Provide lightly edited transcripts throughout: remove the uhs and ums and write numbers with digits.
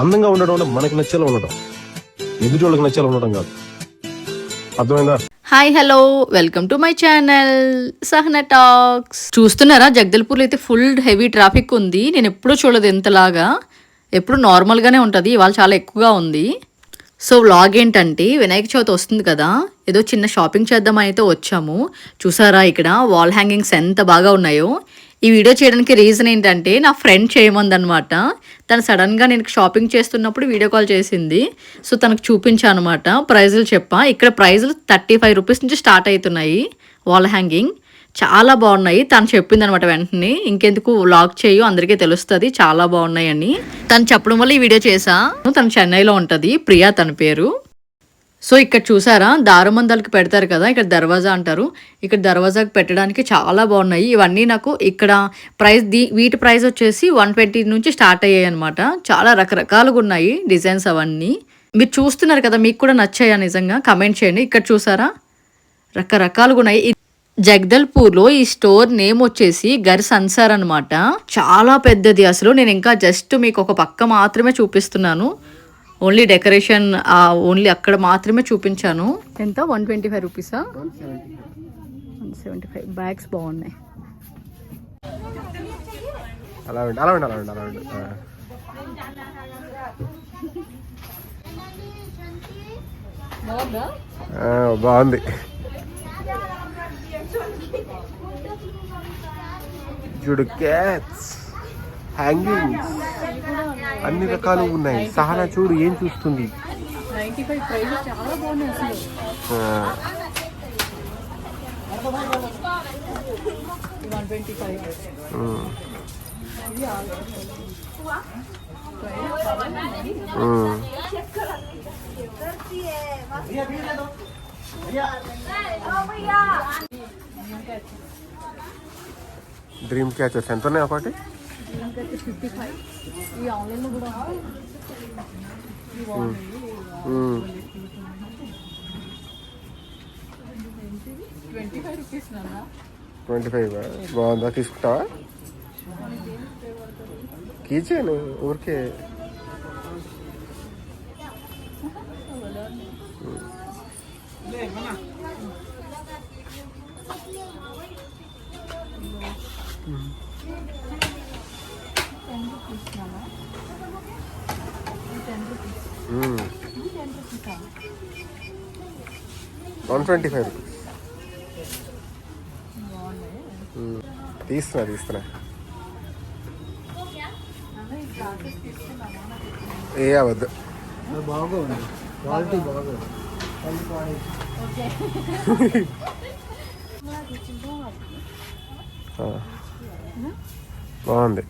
అందంగా ఉండడం అంటే మనకి నచ్చేలా ఉండడం, ఎదుటి వాళ్ళకి నచ్చేలా ఉండడం కాదు. అర్థమైందా? Hi hello welcome to my channel Sahana talks. చూస్తున్నారా, జగదల్పూర్లో అయితే ఫుల్ హెవీ ట్రాఫిక్ ఉంది. నేను ఎప్పుడూ చూడలేదు ఎంతలాగా. ఎప్పుడు నార్మల్గానే ఉంటుంది, ఇవాళ చాలా ఎక్కువగా ఉంది. సో వ్లాగ్ ఏంటంటే, వినాయక చవితి వస్తుంది కదా, ఏదో చిన్న షాపింగ్ చేద్దామని అయితే వచ్చాము. చూసారా ఇక్కడ వాల్ హ్యాంగింగ్స్ ఎంత బాగా ఉన్నాయో. ఈ వీడియో చేయడానికి రీజన్ ఏంటంటే, నా ఫ్రెండ్ చేయమందనమాట. తను సడన్గా నేను షాపింగ్ చేస్తున్నప్పుడు వీడియో కాల్ చేసింది. సో తనకు చూపించాను అనమాట, ప్రైజులు చెప్పా. ఇక్కడ ప్రైజులు 35 రూపీస్ నుంచి స్టార్ట్ అవుతున్నాయి వాల్ హ్యాంగింగ్. చాలా బాగున్నాయి. తను చెప్పింది అనమాట వెంటనే, ఇంకెందుకు వ్లాగ్ చేయు, అందరికీ తెలుస్తుంది చాలా బాగున్నాయి అని. తను చెప్పడం వల్ల ఈ వీడియో చేసా. తను చెన్నైలో ఉంటుంది, ప్రియా తన పేరు. సో ఇక్కడ చూసారా, దారమందాలకి పెడతారు కదా, ఇక్కడ దర్వాజా అంటారు. ఇక్కడ దర్వాజాకి పెట్టడానికి చాలా బాగున్నాయి. ఇవన్నీ నాకు ఇక్కడ వీటి ప్రైస్ వచ్చేసి 120 నుంచి స్టార్ట్ అయ్యాయి అనమాట. చాలా రకరకాలుగా ఉన్నాయి డిజైన్స్ అవన్నీ. మీరు చూస్తున్నారు కదా, మీకు కూడా నచ్చాయా నిజంగా? కమెంట్ చేయండి. ఇక్కడ చూసారా, రకరకాలుగా ఉన్నాయి. జగదల్పూర్లో ఈ స్టోర్ నేమ్ వచ్చేసి గర్ సన్సార్ అనమాట. చాలా పెద్దది అసలు. నేను ఇంకా జస్ట్ మీకు ఒక పక్క మాత్రమే చూపిస్తున్నాను, ఓన్లీ డెకరేషన్ ఓన్లీ అక్కడ మాత్రమే చూపించాను. ఎంత? 125 రూపీసా? 175. బ్యాగ్స్ బాగున్నాయి. బాగుంది. చూడు, క్యాట్స్ హ్యాంగింగ్స్ అన్ని రకాలు ఉన్నాయి. సహనా చూడు ఏం చూస్తుంది. 95 ప్రైస్ చాలా బాగున్నాయి అసలు. డ్రీమ్ క్యాచెస్ ఎంత ఉన్నాయి ఒకటి? 55. ఈ ఆన్లైన్లో కూడా ఉంటాయి. 25 రూపీస్ నాన్న. 25 బాగుందా? తీసుకుంటావా? కీచేను ఊరికే. $125. తీస్తున్నా ఏ అవద్దు. బాగుంది, క్వాలిటీ బాగుంది. బాగుంది.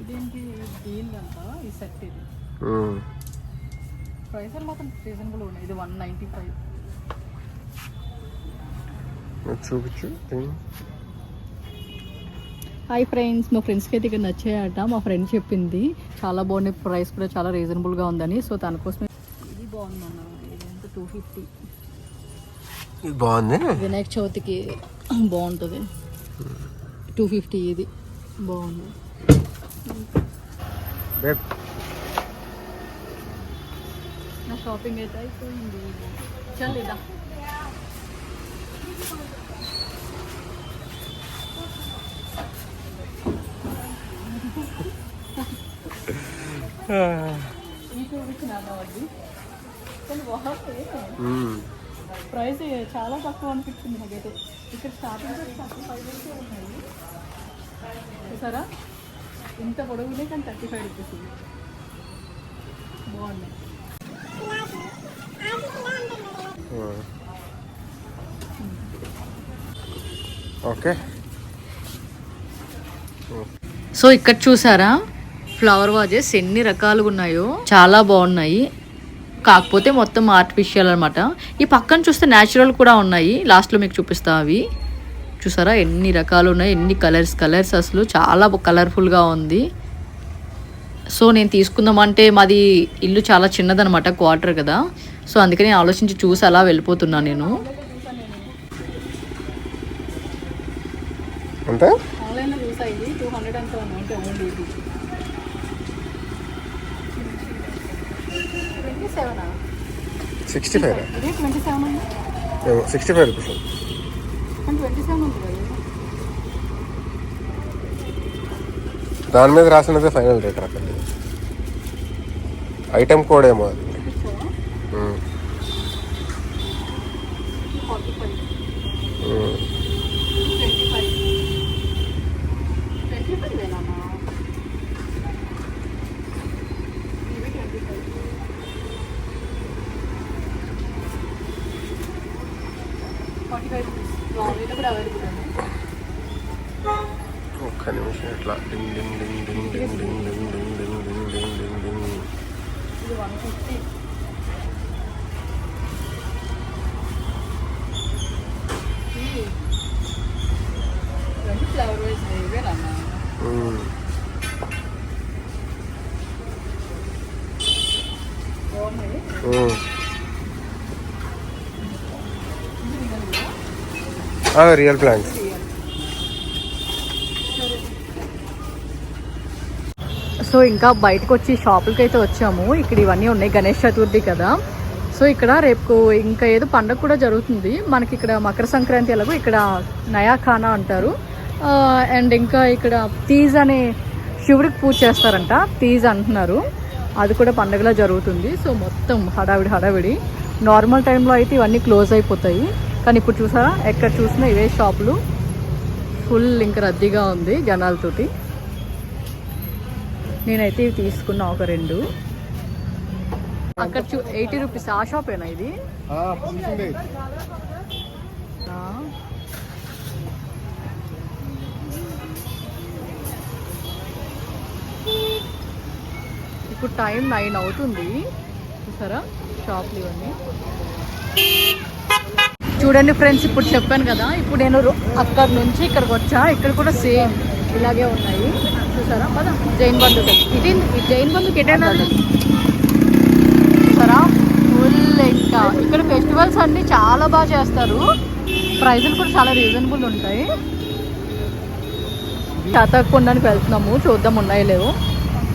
ఇదేంటి డీల్ అంట ఈ సెట్. ఇది ప్రైస్ మాత్రం రీజనబుల్ ఉన్నాయి. ఇది 195. చూపించు. హాయ్ ఫ్రెండ్స్, మా ఫ్రెండ్స్కి అయితే ఇక్కడ నచ్చాయట. మా ఫ్రెండ్ చెప్పింది చాలా బాగుంది, ప్రైస్ కూడా చాలా రీజనబుల్గా ఉందని. సో తన కోసం ఇది బాగుంది అన్న. ఇది ఎంత? 250. ఇది బాగుంది, వినాయక చవితికి బాగుంటుంది. 250. ఇది బాగుంది. నా షాపింగ్ అయితే అయిపోయింది. చల్లేదా? ప్రైస్ చాలా తక్కువ అనిపించింది నాకైతే. ఇక్కడ స్టార్టింగ్ 35 రూపీస్ ఉన్నాయి. చూసారా, ఇంత పొడవులే కానీ 35 రూపీస్. బాగున్నాయి. ఓకే. సో ఇక్కడ చూసారా, ఫ్లవర్ వాజెస్ ఎన్ని రకాలుగా ఉన్నాయో, చాలా బాగున్నాయి. కాకపోతే మొత్తం ఆర్టిఫిషియల్ అనమాట. ఈ పక్కన చూస్తే న్యాచురల్ కూడా ఉన్నాయి, లాస్ట్లో మీకు చూపిస్తా. అవి చూసారా ఎన్ని రకాలు ఉన్నాయి, ఎన్ని కలర్స్ అసలు చాలా కలర్ఫుల్గా ఉంది. సో నేను తీసుకుందామంటే మాది ఇల్లు చాలా చిన్నదనమాట, క్వార్టర్ కదా. సో అందుకని ఆలోచించి చూసి అలా వెళ్ళిపోతున్నాను నేను. ఆన్లైన్లో చూసా, ఇది 200 అంతా ఉంది. 65 ఇది 27 ఉంది. 65 రూపీస్. కానీ 27 ఉంది కదా. దాని మీద రాసినదే ఫైనల్ రేట్ అక్కడ. ఐటమ్ కోడ్ ఏమో అది. 45. ఉమ్. 25 వేనమ్మా. ఇవి 25. 45 రూపీస్. లాంగ్లో కూడా అవైలబుల్ ఉంది. ఒక్క నిమిషం ఇట్లా డింగ్ డింగ్ డింగ్ డింగ్ డింగ్ డింగ్ డింగ్ డింగ్ డింగ్ డింగ్ డింగ్ డింగ్ డింగ్. ఇది 150. రెండు ఫ్లేవర్ వైజ్ ఇవేనమ్మా. ఉమ్. బాగున్నాయి. ఉమ్. Real plants. సో ఇంకా బయటకు వచ్చి షాపులకి అయితే వచ్చాము. ఇక్కడ ఇవన్నీ ఉన్నాయి, గణేష్ చతుర్థి కదా. సో ఇక్కడ రేపు ఇంకా ఏదో పండగ కూడా జరుగుతుంది మనకి. ఇక్కడ మకర సంక్రాంతి ఎలాగో ఇక్కడ నయా ఖానా అంటారు. అండ్ ఇంకా ఇక్కడ తీజ్ అనే శివుడికి పూజ చేస్తారంట, తీజ్ అంటున్నారు. అది కూడా పండగలా జరుగుతుంది. సో మొత్తం హడావిడి. నార్మల్ టైంలో అయితే ఇవన్నీ క్లోజ్ అయిపోతాయి, కానీ ఇప్పుడు చూసారా ఎక్కడ చూసినా ఇవే షాపులు ఫుల్ ఇంకా రద్దీగా ఉంది జనాలతోటి. నేనైతే ఇవి తీసుకున్నా ఒక 2. అక్కడ 80 రూపీస్. ఆ షాపేనా ఇది? ఇప్పుడు టైం 9 అవుతుంది. చూసారా షాప్లు ఇవన్నీ. చూడండి ఫ్రెండ్స్, ఇప్పుడు చెప్పాను కదా, ఇప్పుడు నేను అక్కడ నుంచి ఇక్కడికి వచ్చా. ఇక్కడ కూడా సేమ్ ఇలాగే ఉన్నాయి. చూసారా పదా జైన్ బంధు. ఇది జైన్ బంధుకి ఎటైనా చూసారా ఫుల్. ఇంకా ఇక్కడ ఫెస్టివల్స్ అన్నీ చాలా బాగా చేస్తారు. ప్రైజులు కూడా చాలా రీజనబుల్ ఉంటాయి. చాతా కొండానికి వెళ్తున్నాము, చూద్దాం ఉన్నాయో లేవో.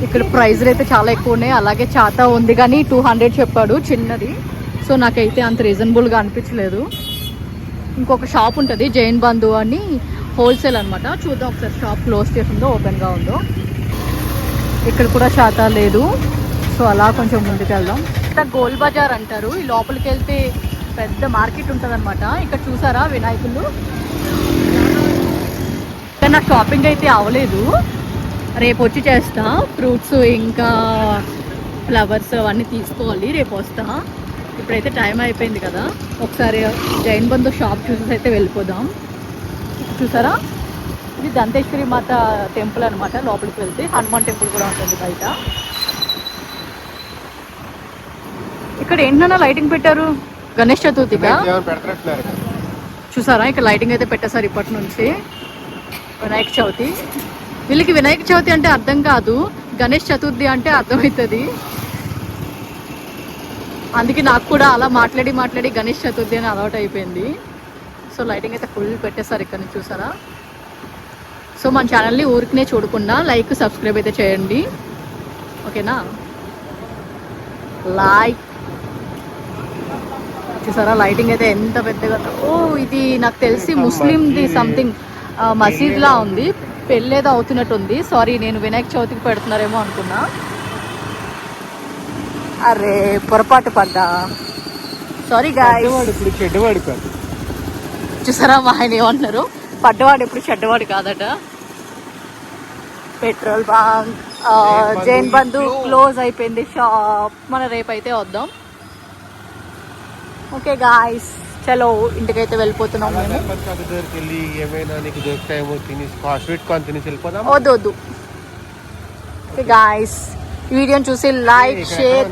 ఇక్కడ ప్రైజులు అయితే చాలా ఎక్కువ ఉన్నాయి. అలాగే చాతా ఉంది కానీ 200 చెప్పాడు చిన్నది. సో నాకైతే అంత రీజనబుల్గా అనిపించలేదు. ఇంకొక షాప్ ఉంటుంది జైన్ బంధు అని, హోల్సేల్ అనమాట. చూద్దాం ఒకసారి షాప్ క్లోజ్ చేసిందో ఓపెన్గా ఉందో. ఇక్కడ కూడా చాతా లేదు. సో అలా కొంచెం ముందుకు వెళ్దాం. ఇక్కడ గోల్ బజార్ అంటారు. ఈ లోపలికి వెళ్తే పెద్ద మార్కెట్ ఉంటుంది అనమాట. ఇక్కడ చూసారా వినాయకులు. ఇక్కడ నాకు షాపింగ్ అయితే అవ్వలేదు, రేపు వచ్చి చేస్తా. ఫ్రూట్స్ ఇంకా ఫ్లవర్స్ అవన్నీ తీసుకోవాలి, రేపు వస్తా. ఇప్పుడైతే టైం అయిపోయింది కదా, ఒకసారి జైన్ బంధు షాప్ చూసేసి అయితే వెళ్ళిపోదాం. చూసారా ఇది దంతేశ్వరి మాత టెంపుల్ అనమాట. లోపలికి వెళ్తే హనుమాన్ టెంపుల్ కూడా ఉంటుంది బయట. ఇక్కడ ఏంటన్నా లైటింగ్ పెట్టారు గణేష్ చతుర్థిగా. చూసారా ఇక్కడ లైటింగ్ అయితే పెట్టేశారు ఇప్పటి నుంచి. వినాయక చవితి, వీళ్ళకి వినాయక చవితి అంటే అర్థం కాదు, గణేష్ చతుర్థి అంటే అర్థమవుతుంది. అందుకే నాకు కూడా అలా మాట్లాడి గణేష్ చతుర్థి అని అలవాటు అయిపోయింది. సో లైటింగ్ అయితే ఫుల్ పెట్టేశారు ఇక్కడ నుంచి. చూసారా. సో మన ఛానల్ని ఊరికనే చూడకుండా లైక్ సబ్స్క్రైబ్ అయితే చేయండి, ఓకేనా. లైక్. చూసారా లైటింగ్ అయితే ఎంత పెద్దగా. ఓ ఇది నాకు తెలిసి ముస్లింది సంథింగ్ మసీద్లా ఉంది, పెళ్ళేదో అవుతున్నట్టుంది. సారీ, నేను వినాయక చవితికి పెడుతున్నారేమో అనుకున్నా. అరే పొరపాటు పడ్డా, సారీ గాయ్స్. ఇప్పుడు చెడ్డవాడు కాదు. చూసారా మా ఆయన ఏమంటున్నారు, పడ్డవాడు ఎప్పుడు చెడ్డవాడు కాదట. పెట్రోల్ బంక్, జైన్ బంధు క్లోజ్ అయిపోయింది షాప్. మన రేపైతే వద్దాం. ఓకే గాయ్స్, చలో ఇంటికైతే వెళ్ళిపోతున్నాం. వద్దు. ఓకే గాయ్స్, ఈ వీడియోని చూసి లైక్, షేర్,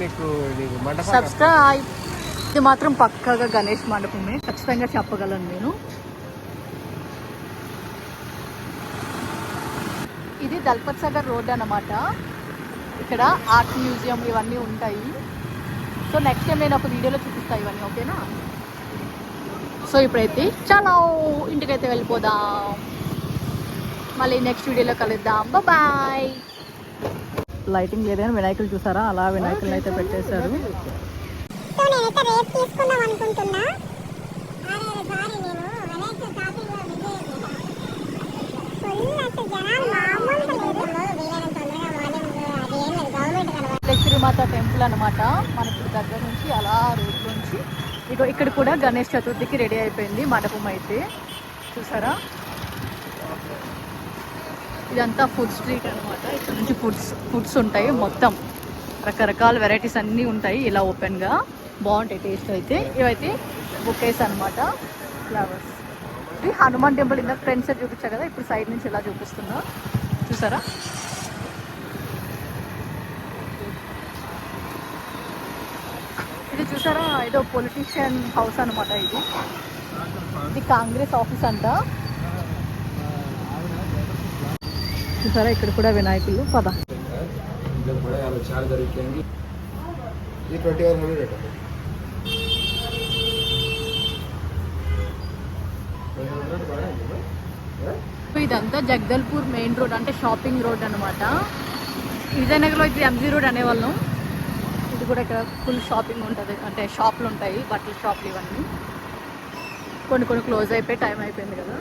సబ్స్క్రైబ్. ఇది మాత్రం పక్కాగా గణేష్ మండపమే, ఖచ్చితంగా చెప్పగలను నేను. ఇది దల్పత్ సాగర్ రోడ్ అన్నమాట. ఇక్కడ ఆర్ట్ మ్యూజియం ఇవన్నీ ఉంటాయి. సో నెక్స్ట్ టైం నేను ఒక వీడియోలో చూపిస్తాను ఇవన్నీ, ఓకేనా. సో ఇప్పుడైతే చాలా ఇంటికైతే వెళ్ళిపోదాం. మళ్ళీ నెక్స్ట్ వీడియోలో కలుద్దాం. బాయ్. లైటింగ్ లేదని వినాయకులు చూసారా, అలా వినాయకులు అయితే పెట్టేశారు. సో నేనైతే రేపు తీసుకుందాం అనుకుంటున్నా. సారీ నేను వెనక్కి షాపింగ్ లో ఫుల్ అసలు జనాలు మామూలుగా లేదు. వీలైనంత తొందరగా మార్నింగ్ అది ఏం లేదు గవర్నమెంట్ కనబడి లక్ష్మీమాత టెంపుల్ అనమాట. మనకి దగ్గర నుంచి అలా రోడ్ నుంచి ఇగో ఇక్కడ కూడా గణేష్ చతుర్థికి రెడీ అయిపోయింది మండపం అయితే చూసారా. ఇదంతా ఫుడ్ స్ట్రీట్ అనమాట. ఇక్కడ నుంచి ఫుడ్స్ ఉంటాయి, మొత్తం రకరకాల వెరైటీస్ అన్నీ ఉంటాయి ఇలా ఓపెన్గా. బాగుంటాయి టేస్ట్ అయితే. ఇవైతే బుకేస్ అనమాట, ఫ్లవర్స్. ఇది హనుమాన్ టెంపుల్ ఇందాక ఫ్రంట్ సైడ్ చూపించా కదా, ఇప్పుడు సైడ్ నుంచి ఇలా చూపిస్తున్నా చూసారా. ఇది చూసారా, ఏదో పొలిటీషియన్ హౌస్ అనమాట. ఇది కాంగ్రెస్ ఆఫీస్ అంట చూసారా. ఇక్కడ కూడా వినాయకులు పద. ఇదంతా జగదల్పూర్ మెయిన్ రోడ్, అంటే షాపింగ్ రోడ్ అనమాట. విజయనగరంలో ఇది ఎంజీ రోడ్ అనేవాళ్ళం. ఇది కూడా ఇక్కడ ఫుల్ షాపింగ్ ఉంటుంది, అంటే షాపులు ఉంటాయి, బట్టల షాపులు. ఇవన్నీ కొన్ని క్లోజ్ అయిపోయి టైం అయిపోయింది కదా.